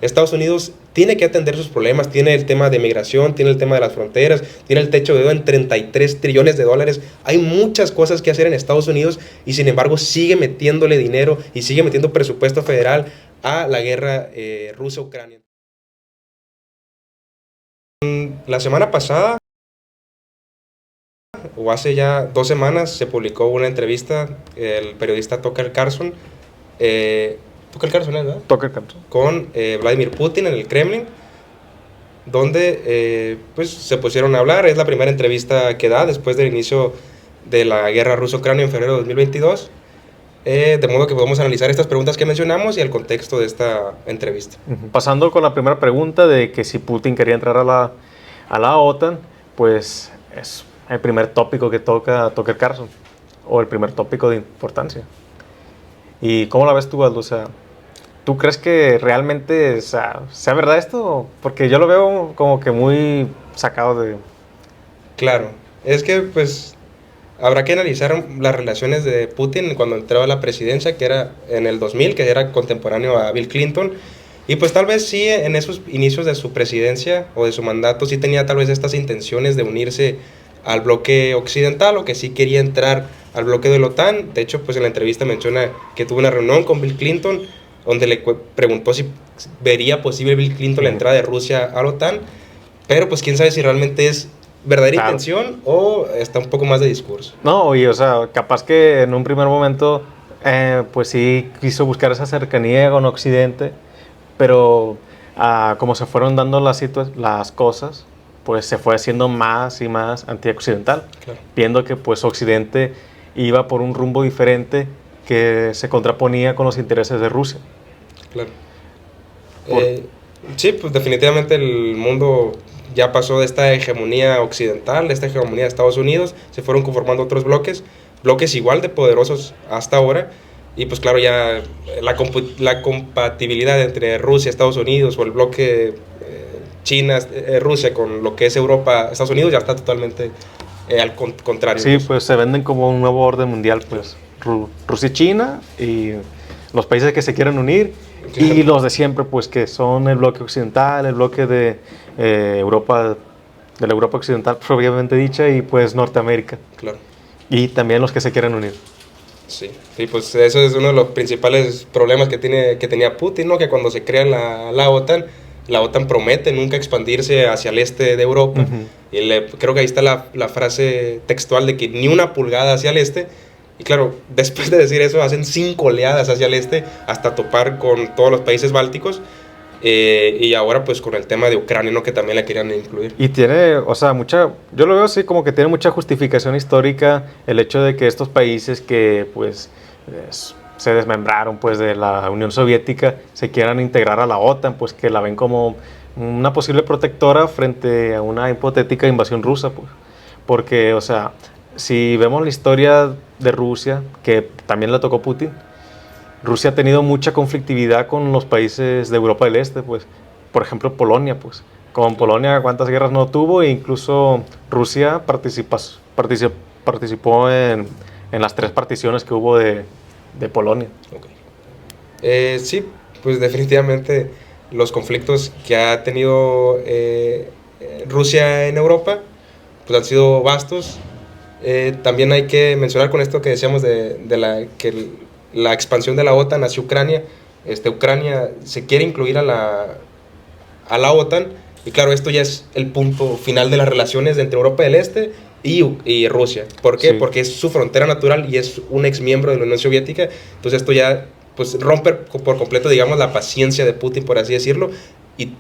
Estados Unidos tiene que atender sus problemas, tiene el tema de migración, tiene el tema de las fronteras, tiene el techo de deuda en 33 trillones de dólares. Hay muchas cosas que hacer en Estados Unidos y sin embargo sigue metiéndole dinero y sigue metiendo presupuesto federal a la guerra Rusia-Ucrania. La semana pasada, o hace ya 2 semanas, se publicó una entrevista, el periodista Tucker Carlson, Tucker Carlson, ¿verdad? Tucker Carlson. Con Vladimir Putin en el Kremlin, donde pues se pusieron a hablar. Es la primera entrevista que da después del inicio de la guerra ruso-ucrania en febrero de 2022. De modo que podemos analizar estas preguntas que mencionamos y el contexto de esta entrevista. Pasando con la primera pregunta de que si Putin quería entrar a la OTAN, pues es el primer tópico que toca Tucker Carlson, o el primer tópico de importancia. ¿Y cómo la ves tú, Aldo? O sea, ¿tú crees que realmente sea verdad esto? Porque yo lo veo como que muy sacado de... Claro, es que pues habrá que analizar las relaciones de Putin cuando entró a la presidencia, que era en el 2000, que era contemporáneo a Bill Clinton. Y pues tal vez sí, en esos inicios de su presidencia o de su mandato, sí tenía tal vez estas intenciones de unirse al bloque occidental, o que sí quería entrar al bloque de la OTAN. De hecho, pues en la entrevista menciona que tuvo una reunión con Bill Clinton, donde le preguntó si vería posible Bill Clinton la entrada de Rusia a la OTAN. Pero pues quién sabe si realmente es verdadera intención o está un poco más de discurso. No, y o sea, capaz que en un primer momento, pues sí quiso buscar esa cercanía con Occidente, pero como se fueron dando las cosas, pues se fue haciendo más y más antioccidental, Claro. Viendo que pues Occidente iba por un rumbo diferente que se contraponía con los intereses de Rusia. Claro. Sí, pues definitivamente el mundo ya pasó de esta hegemonía occidental, de esta hegemonía de Estados Unidos, se fueron conformando otros bloques igual de poderosos hasta ahora, y pues claro, ya la compatibilidad entre Rusia, Estados Unidos, o el bloque China, Rusia, con lo que es Europa, Estados Unidos, ya está totalmente al contrario. Sí, pues se venden como un nuevo orden mundial, pues Rusia y China, y los países que se quieren unir, y los de siempre, pues que son el bloque occidental, el bloque de Europa, de la Europa occidental propiamente dicha, y pues Norteamérica. Claro. Y también los que se quieren unir. Sí, pues eso es uno de los principales problemas que tenía Putin, ¿no? Que cuando se crea la OTAN promete nunca expandirse hacia el este de Europa. Y creo que ahí está la frase textual de que ni una pulgada hacia el este. Y claro, después de decir eso, hacen 5 oleadas hacia el este hasta topar con todos los países bálticos. Y ahora pues con el tema de Ucrania, ¿no? Que también la querían incluir. Y tiene, o sea, yo lo veo así como que tiene mucha justificación histórica el hecho de que estos países que pues se desmembraron pues de la Unión Soviética se quieran integrar a la OTAN, pues que la ven como una posible protectora frente a una hipotética invasión rusa, pues. Porque, o sea, si vemos la historia de Rusia, que también le tocó Putin, Rusia ha tenido mucha conflictividad con los países de Europa del Este, pues. Por ejemplo, Polonia, pues. Con Polonia, ¿cuántas guerras no tuvo? E incluso Rusia participó en las 3 particiones que hubo de Polonia. Okay. Sí, pues definitivamente los conflictos que ha tenido Rusia en Europa pues han sido vastos. También hay que mencionar con esto que decíamos que la expansión de la OTAN hacia Ucrania. Ucrania se quiere incluir a la OTAN, y claro, esto ya es el punto final de las relaciones entre Europa del Este y Rusia. ¿Por qué? Sí. Porque es su frontera natural y es un ex miembro de la Unión Soviética. Entonces esto ya pues rompe por completo, digamos, la paciencia de Putin, por así decirlo, y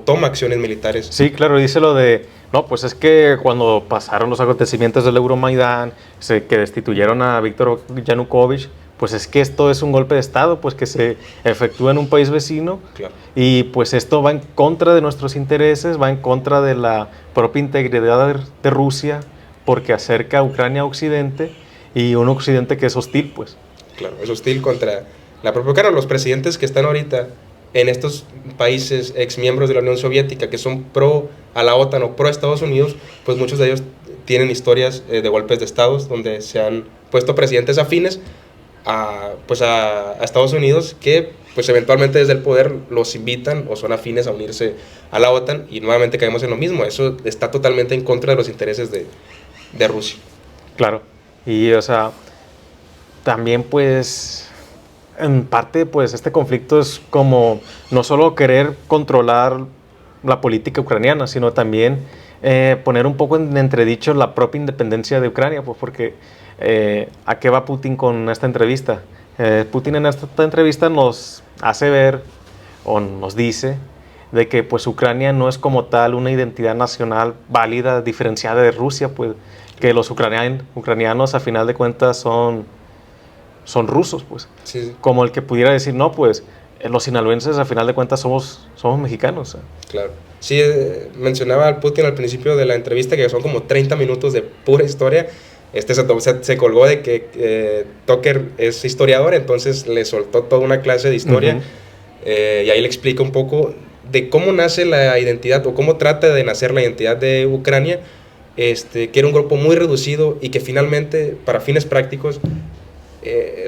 toma acciones militares. Sí, claro, dice lo de, no, pues es que cuando pasaron los acontecimientos del Euromaidán, que destituyeron a Víctor Yanukovych, pues es que esto es un golpe de Estado, pues que se efectúa en un país vecino. Claro. Y pues esto va en contra de nuestros intereses, va en contra de la propia integridad de Rusia, porque acerca a Ucrania a Occidente, y un Occidente que es hostil, pues. Claro, es hostil contra la propia Ucrania. Los presidentes que están ahorita en estos países ex miembros de la Unión Soviética, que son pro a la OTAN o pro a Estados Unidos, pues muchos de ellos tienen historias de golpes de Estados, donde se han puesto presidentes afines a Estados Unidos, que pues eventualmente desde el poder los invitan o son afines a unirse a la OTAN y nuevamente caemos en lo mismo. Eso está totalmente en contra de los intereses de Rusia. Claro, y o sea, también pues en parte pues este conflicto es como no solo querer controlar la política ucraniana, sino también poner un poco en entredicho la propia independencia de Ucrania, pues porque ¿a qué va Putin con esta entrevista? Putin en esta entrevista nos hace ver o nos dice de que pues Ucrania no es como tal una identidad nacional válida, diferenciada de Rusia, pues que los ucranianos a final de cuentas son rusos, pues. Sí, sí. Como el que pudiera decir, no, pues los sinaloenses a final de cuentas somos mexicanos. Claro. Sí, mencionaba al Putin al principio de la entrevista que son como 30 minutos de pura historia. Se colgó de que Tucker es historiador, entonces le soltó toda una clase de historia. Y ahí le explica un poco de cómo nace la identidad o cómo trata de nacer la identidad de Ucrania, que era un grupo muy reducido y que finalmente, para fines prácticos,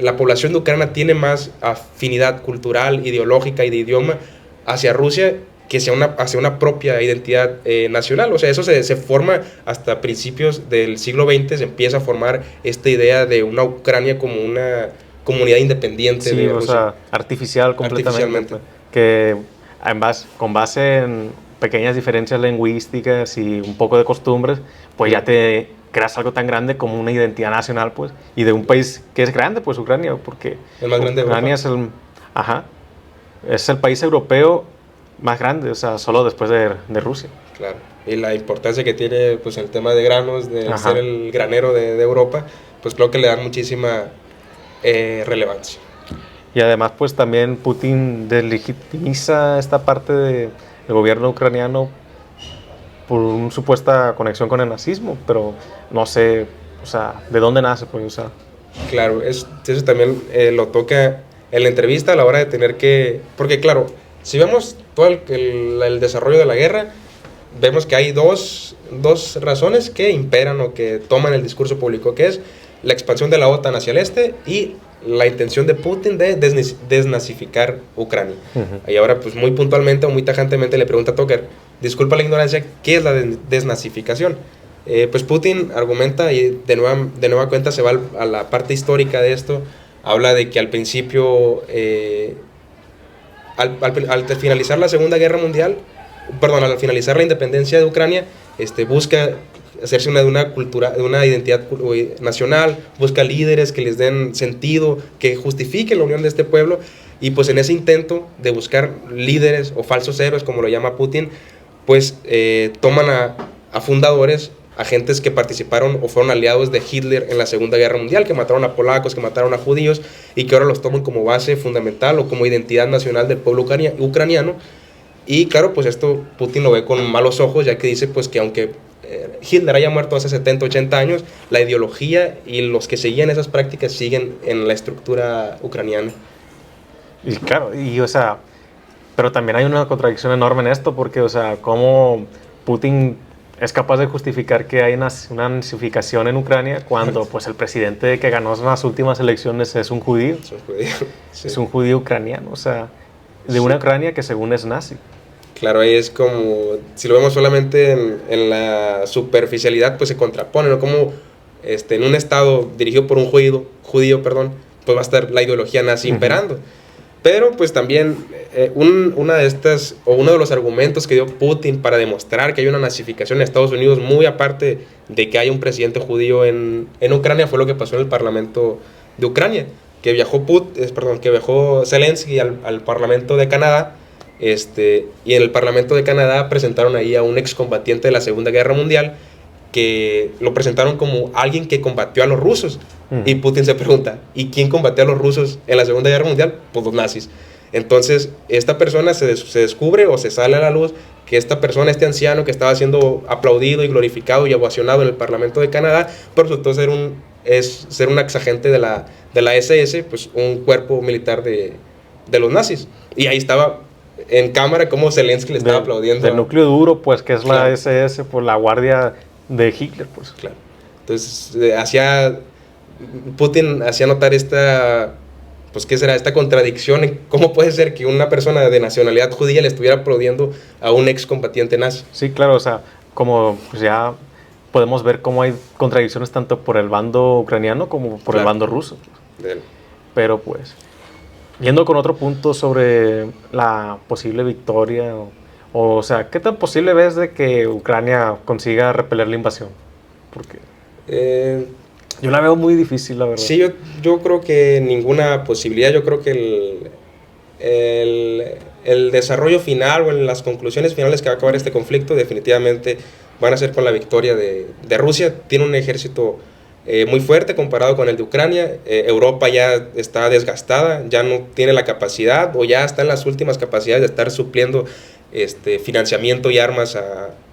la población de Ucrania tiene más afinidad cultural, ideológica y de idioma hacia Rusia que hacia una propia identidad nacional. O sea, eso se forma hasta principios del siglo XX, se empieza a formar esta idea de una Ucrania como una comunidad independiente sí, de o Rusia. sea, artificialmente. Que con base en pequeñas diferencias lingüísticas y un poco de costumbres, pues ya te creas algo tan grande como una identidad nacional, pues, y de un país que es grande, pues Ucrania, porque el más grande de Ucrania es el país europeo más grande, o sea, solo después de Rusia. Claro, y la importancia que tiene pues el tema de granos, de ser el granero de Europa, pues creo que le dan muchísima relevancia. Y además pues también Putin deslegitimiza esta parte del gobierno ucraniano por una supuesta conexión con el nazismo, pero no sé, o sea, ¿de dónde nace? Pues, o sea. Claro, eso también lo toca en la entrevista a la hora de tener que... Porque claro, si vemos todo el desarrollo de la guerra, vemos que hay dos razones que imperan o que toman el discurso público, que es la expansión de la OTAN hacia el este y la intención de Putin de desnazificar Ucrania. Y ahora, pues muy puntualmente o muy tajantemente le pregunta a Tucker, disculpa la ignorancia, ¿qué es la desnazificación? Pues Putin argumenta y de nueva cuenta se va a la parte histórica de esto, habla de que al principio, al finalizar la Segunda Guerra Mundial, al finalizar la independencia de Ucrania, busca hacerse de una cultura, de una identidad nacional, busca líderes que les den sentido, que justifiquen la unión de este pueblo, y pues en ese intento de buscar líderes o falsos héroes, como lo llama Putin, pues toman a fundadores, a gentes que participaron o fueron aliados de Hitler en la Segunda Guerra Mundial, que mataron a polacos, que mataron a judíos, y que ahora los toman como base fundamental o como identidad nacional del pueblo ucraniano. Y claro, pues esto Putin lo ve con malos ojos, ya que dice pues que aunque Hitler haya muerto hace 70, 80 años, la ideología y los que seguían esas prácticas siguen en la estructura ucraniana. Y claro, o sea, pero también hay una contradicción enorme en esto, porque, o sea, cómo Putin es capaz de justificar que hay una nazificación en Ucrania cuando pues el presidente que ganó las últimas elecciones es un judío. Sí. Es un judío ucraniano, o sea, de una Ucrania que según es nazi. Claro, ahí es como, si lo vemos solamente en la superficialidad, pues se contrapone, ¿no? Como en un estado dirigido por un judío, pues va a estar la ideología nazi imperando. Pero pues también uno de los argumentos que dio Putin para demostrar que hay una nazificación en Estados Unidos, muy aparte de que hay un presidente judío en Ucrania, fue lo que pasó en el Parlamento de Ucrania, que viajó Zelensky al Parlamento de Canadá, y en el Parlamento de Canadá presentaron ahí a un excombatiente de la Segunda Guerra Mundial, que lo presentaron como alguien que combatió a los rusos. Y Putin se pregunta, ¿y quién combatió a los rusos en la Segunda Guerra Mundial? Pues los nazis. Entonces, esta persona se descubre o se sale a la luz que esta persona, este anciano que estaba siendo aplaudido y glorificado y ovacionado en el Parlamento de Canadá, pues resultó ser un exagente de la SS, pues un cuerpo militar de los nazis. Y ahí estaba en cámara como Zelensky le estaba aplaudiendo. Del núcleo duro, pues, que es la SS, por la guardia de Hitler, pues. Claro. Entonces, Putin hacía notar pues, ¿qué será esta contradicción? ¿Cómo puede ser que una persona de nacionalidad judía le estuviera aplaudiendo a un excombatiente nazi? Sí, claro, o sea, como pues ya podemos ver cómo hay contradicciones tanto por el bando ucraniano como por el bando ruso. Pero pues, yendo con otro punto sobre la posible victoria, o sea, ¿qué tan posible ves de que Ucrania consiga repeler la invasión? Porque yo la veo muy difícil, la verdad. Sí, yo creo que ninguna posibilidad. Yo creo que el desarrollo final o en las conclusiones finales que va a acabar este conflicto definitivamente van a ser con la victoria de Rusia. Tiene un ejército muy fuerte comparado con el de Ucrania. Europa ya está desgastada, ya no tiene la capacidad o ya está en las últimas capacidades de estar supliendo financiamiento y armas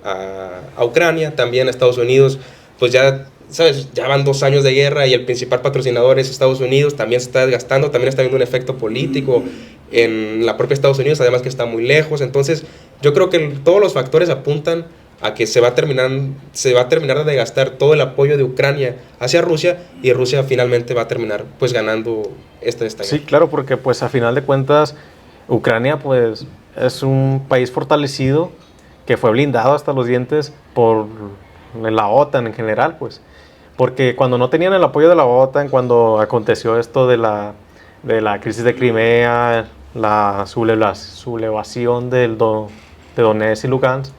a Ucrania. También Estados Unidos, pues ya, ¿sabes? Ya van 2 años de guerra y el principal patrocinador es Estados Unidos, también se está desgastando, también está habiendo un efecto político en la propia Estados Unidos, además que está muy lejos. Entonces yo creo que todos los factores apuntan a que se va a terminar de gastar todo el apoyo de Ucrania hacia Rusia y Rusia finalmente va a terminar pues ganando esta guerra. Sí, claro, porque pues a final de cuentas Ucrania pues es un país fortalecido que fue blindado hasta los dientes por la OTAN en general, pues. Porque cuando no tenían el apoyo de la OTAN, cuando aconteció esto de la crisis de Crimea, la sublevación de Donetsk y Lugansk,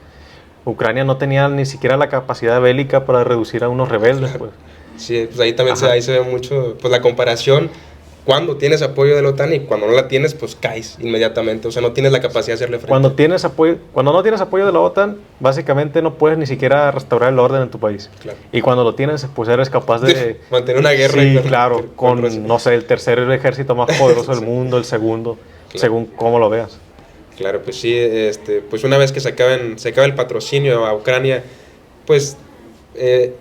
Ucrania no tenía ni siquiera la capacidad bélica para reducir a unos rebeldes, pues. Sí, pues ahí también ahí se ve mucho pues la comparación cuando tienes apoyo de la OTAN y cuando no la tienes, pues caes inmediatamente, o sea, no tienes la capacidad de hacerle frente. Cuando no tienes apoyo de la OTAN, básicamente no puedes ni siquiera restaurar el orden en tu país. Claro. Y cuando lo tienes, pues eres capaz de mantener una guerra. Sí, claro, con no sé, el tercer ejército más poderoso del mundo, el segundo, claro, según cómo lo veas. Claro, pues sí, pues una vez que se acabe el patrocinio a Ucrania, pues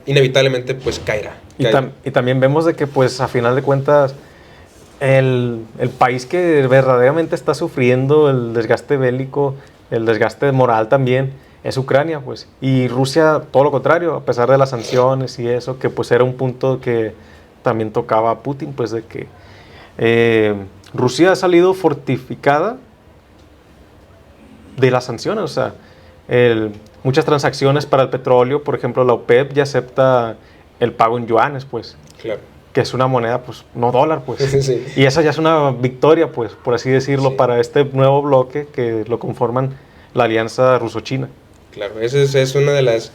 inevitablemente pues caerá. Y también vemos de que pues a final de cuentas el país que verdaderamente está sufriendo el desgaste bélico, el desgaste moral también, es Ucrania, pues. Y Rusia, todo lo contrario, a pesar de las sanciones y eso, que pues era un punto que también tocaba a Putin, pues de que Rusia ha salido fortificada de las sanciones, o sea, muchas transacciones para el petróleo, por ejemplo, la OPEP ya acepta el pago en yuanes, pues. Claro. Que es una moneda, pues, no dólar, pues. Sí. Y esa ya es una victoria, pues, por así decirlo, sí, para este nuevo bloque que lo conforman la alianza ruso-china. Claro, esa es una de las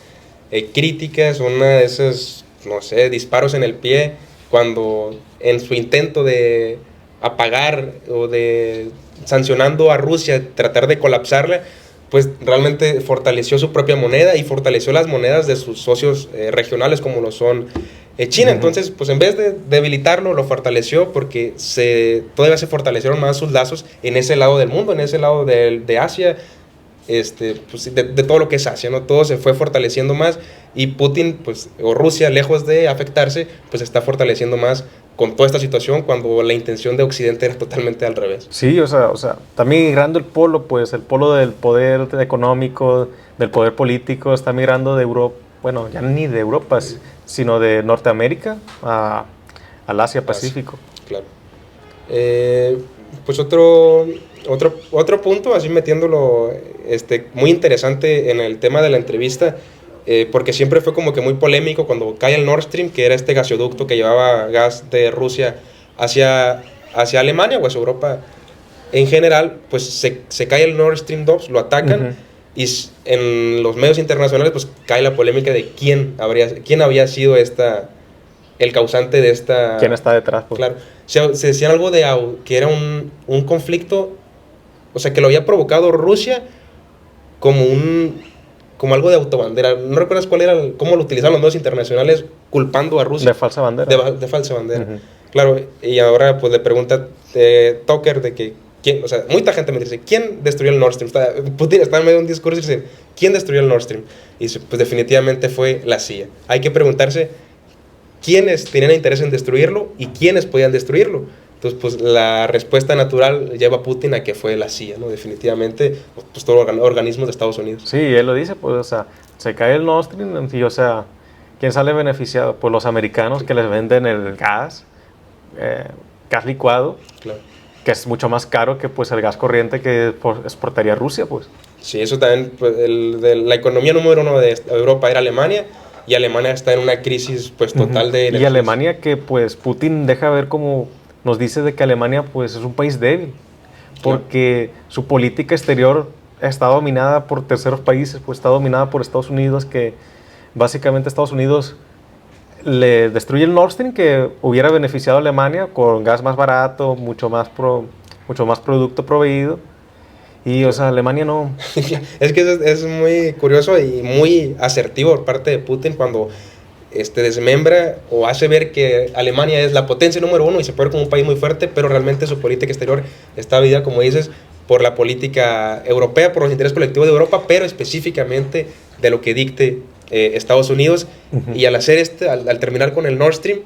críticas, una de esos, no sé, disparos en el pie, cuando en su intento de apagar o de sancionando a Rusia, tratar de colapsarla, pues realmente fortaleció su propia moneda y fortaleció las monedas de sus socios regionales como lo son China. Entonces, pues en vez de debilitarlo, lo fortaleció porque todavía se fortalecieron más sus lazos en ese lado del mundo, en ese lado de Asia, pues de todo lo que es Asia, ¿no? Todo se fue fortaleciendo más y Putin, pues, o Rusia, lejos de afectarse, pues está fortaleciendo más con toda esta situación cuando la intención de Occidente era totalmente al revés. Sí, o sea, está migrando el polo, pues el polo del poder económico, del poder político, está migrando de Europa, bueno, ya ni de Europa, sino de Norteamérica al Asia-Pacífico. Claro. Pues otro punto, así metiéndolo muy interesante en el tema de la entrevista, porque siempre fue como que muy polémico cuando cae el Nord Stream, que era este gasoducto que llevaba gas de Rusia hacia Alemania o hacia Europa en general, pues se cae el Nord Stream 2, lo atacan, y en los medios internacionales pues cae la polémica de quién había sido el causante de esta... ¿Quién está detrás? Pues? Claro, se decía algo de que era un conflicto, o sea, que lo había provocado Rusia como algo de autobandera. No recuerdas cómo lo utilizaron los medios internacionales culpando a Rusia. De falsa bandera. De falsa bandera. Claro, y ahora pues le pregunta Tucker de que ¿quién? O sea, mucha gente me dice, ¿quién destruyó el Nord Stream? Putin está en medio de un discurso y dice, ¿quién destruyó el Nord Stream? Y dice, pues definitivamente fue la CIA. Hay que preguntarse quiénes tenían interés en destruirlo y quiénes podían destruirlo. Entonces, pues la respuesta natural lleva a Putin a que fue la CIA, ¿no? Definitivamente, pues todos los organismos de Estados Unidos. Sí, él lo dice, pues, o sea, se cae el Nord Stream y, o sea, ¿quién sale beneficiado? Pues los americanos que les venden el gas, gas licuado, Claro. que es mucho más caro que pues el gas corriente que exportaría Rusia, pues. Sí, eso también, pues, la economía número uno de Europa era Alemania, y Alemania está en una crisis pues total de Y energías. Alemania, que pues Putin deja ver como nos dice de que Alemania pues es un país débil, porque su política exterior está dominada por terceros países, pues está dominada por Estados Unidos, que básicamente Estados Unidos le destruye el Nord Stream, que hubiera beneficiado a Alemania con gas más barato, mucho más producto proveído. Y, o sea, Alemania no. Es que es muy curioso y muy asertivo por parte de Putin cuando desmembra o hace ver que Alemania es la potencia número uno y se puede ver como un país muy fuerte, pero realmente su política exterior está medida, como dices, por la política europea, por los intereses colectivos de Europa, pero específicamente de lo que dicte Estados Unidos. Y al hacer al terminar con el Nord Stream,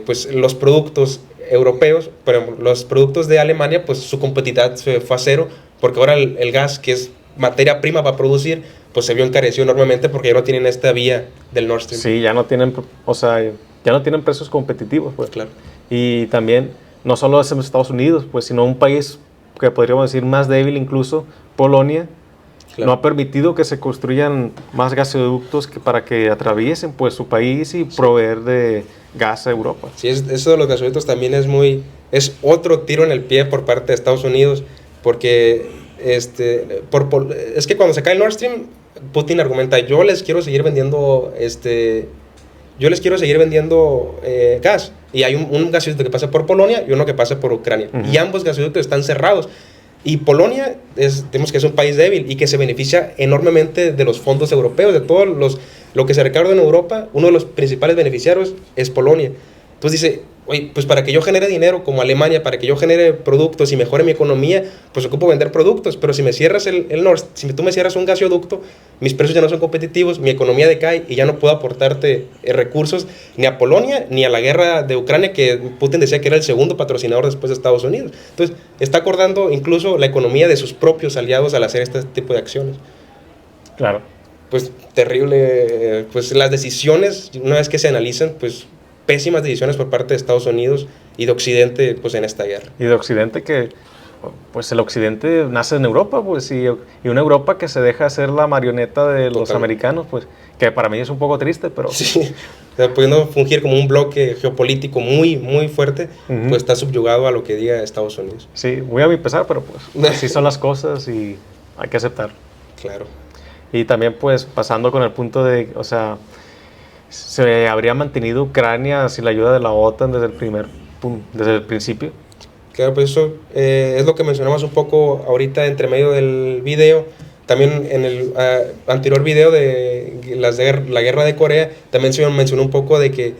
pues los productos europeos, pero los productos de Alemania, pues su competitividad se fue a cero, porque ahora el gas, que es materia prima para producir, pues se vio encarecido enormemente porque ya no tienen esta vía del Nord Stream. Sí, ya no tienen, o sea, ya no tienen precios competitivos, pues. Claro. Y también, no solo es en Estados Unidos, pues, sino un país que podríamos decir más débil incluso, Polonia, Claro. no ha permitido que se construyan más gasoductos para que atraviesen pues su país y proveer de gas a Europa. Sí, eso de los gasoductos también es otro tiro en el pie por parte de Estados Unidos, porque es que cuando se cae el Nord Stream, Putin argumenta, yo les quiero seguir vendiendo gas, y hay un gasoducto que pasa por Polonia y uno que pasa por Ucrania, y ambos gasoductos están cerrados. Y Polonia, digamos que es un país débil y que se beneficia enormemente de los fondos europeos, de todos lo que se recauda en Europa. Uno de los principales beneficiarios es Polonia. Entonces dice, oye, pues para que yo genere dinero como Alemania, para que yo genere productos y mejore mi economía, pues ocupo vender productos. Pero si me cierras si tú me cierras un gasoducto, mis precios ya no son competitivos, mi economía decae y ya no puedo aportarte recursos ni a Polonia ni a la guerra de Ucrania, que Putin decía que era el segundo patrocinador después de Estados Unidos. Entonces está acordando incluso la economía de sus propios aliados al hacer este tipo de acciones. Claro. Pues terrible, pues las decisiones, una vez que se analizan, pues pésimas decisiones por parte de Estados Unidos y de Occidente, pues en esta guerra. Y de Occidente, que pues el Occidente nace en Europa, pues, y una Europa que se deja ser la marioneta de los americanos, pues, que para mí es un poco triste, pero... Sí, o sea, pudiendo fungir como un bloque geopolítico muy, muy fuerte, pues está subyugado a lo que diga Estados Unidos. Sí, muy a mi pesar, pero pues así son las cosas y hay que aceptar. Claro. Y también, pues, pasando con el punto de, o sea, se habría mantenido Ucrania sin la ayuda de la OTAN desde el principio. Claro, pues eso es lo que mencionamos un poco ahorita entre medio del video. También en el anterior video de la guerra de Corea, también se mencionó un poco de que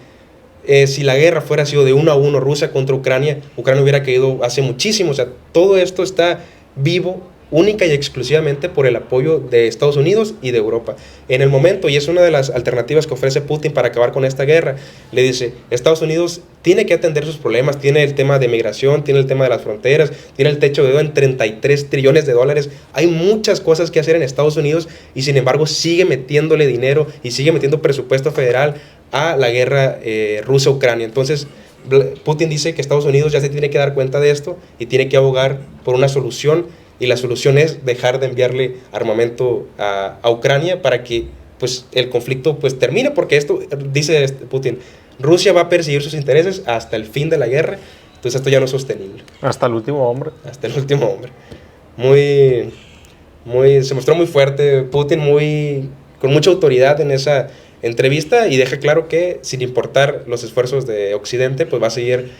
si la guerra fuera sido de 1-1 Rusia contra Ucrania, Ucrania hubiera caído hace muchísimo. O sea, todo esto está vivo única y exclusivamente por el apoyo de Estados Unidos y de Europa. En el momento, y es una de las alternativas que ofrece Putin para acabar con esta guerra, le dice, Estados Unidos tiene que atender sus problemas, tiene el tema de migración, tiene el tema de las fronteras, tiene el techo de deuda en $33 trillones, hay muchas cosas que hacer en Estados Unidos y sin embargo sigue metiéndole dinero y sigue metiendo presupuesto federal a la guerra Rusia-Ucrania. Entonces, Putin dice que Estados Unidos ya se tiene que dar cuenta de esto y tiene que abogar por una solución. Y la solución es dejar de enviarle armamento a Ucrania para que pues, el conflicto pues, termine, porque esto, dice Putin, Rusia va a perseguir sus intereses hasta el fin de la guerra, entonces esto ya no es sostenible. Hasta el último hombre. Hasta el último hombre. Se mostró muy fuerte Putin, con mucha autoridad en esa entrevista y deja claro que sin importar los esfuerzos de Occidente, pues va a seguir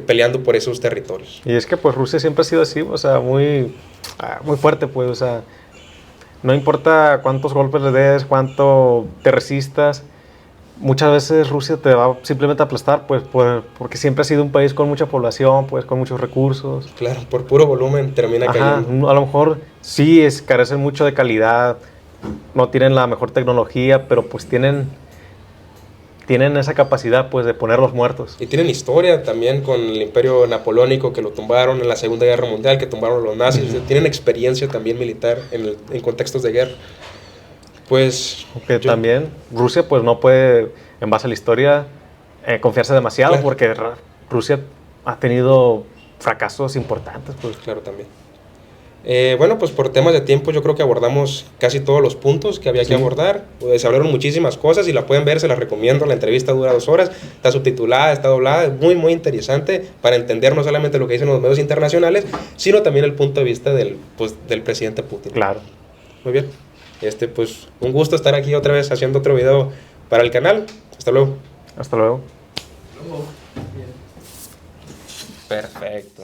peleando por esos territorios. Y es que pues Rusia siempre ha sido así, o sea, muy fuerte, pues, o sea, no importa cuántos golpes le des, cuánto te resistas, muchas veces Rusia te va simplemente a aplastar, pues, porque siempre ha sido un país con mucha población, pues, con muchos recursos. Claro, por puro volumen termina cayendo. A lo mejor sí carecen mucho de calidad, no tienen la mejor tecnología, pero pues tienen esa capacidad, pues, de ponerlos muertos. Y tienen historia también con el imperio napoleónico, que lo tumbaron en la Segunda Guerra Mundial, que tumbaron los nazis. Tienen experiencia también militar en contextos de guerra. Pues... También Rusia, pues, no puede, en base a la historia, confiarse demasiado, claro, porque Rusia ha tenido fracasos importantes, pues. Claro, también. Bueno, pues por temas de tiempo yo creo que abordamos casi todos los puntos que había que abordar. Se hablaron muchísimas cosas y la pueden ver, se las recomiendo. La entrevista dura 2 horas, está subtitulada, está doblada, es muy, muy interesante para entender no solamente lo que dicen los medios internacionales, sino también el punto de vista del presidente Putin. Claro. Muy bien. Pues un gusto estar aquí otra vez haciendo otro video para el canal. Hasta luego. Hasta luego. Perfecto.